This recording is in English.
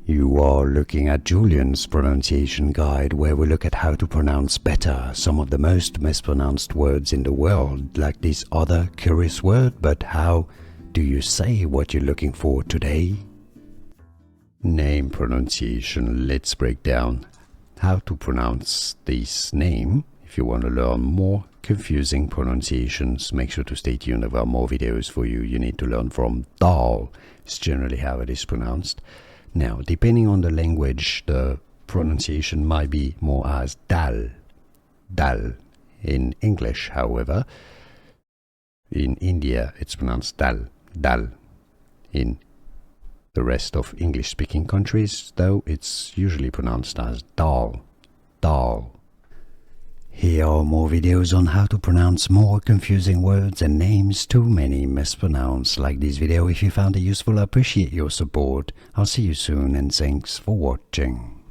You are looking at Julian's pronunciation guide, where we look at how to pronounce better some of the most mispronounced words in the world, like this other curious word. But how do you say what you're looking for today? Name pronunciation. Let's break down how to pronounce this name. If you want to learn more confusing pronunciations, make sure to stay tuned. There are more videos for you. You need to learn from Dal. It's generally how it is pronounced. Now, depending on the language, the pronunciation might be more as Dal. Dal. In English, however, in India, it's pronounced Dal. Dal. In the rest of English-speaking countries, though, it's usually pronounced as Dal. Dal. Here are more videos on how to pronounce more confusing words and names too many mispronounced. Like this video if you found it useful. I appreciate your support. I'll see you soon and thanks for watching.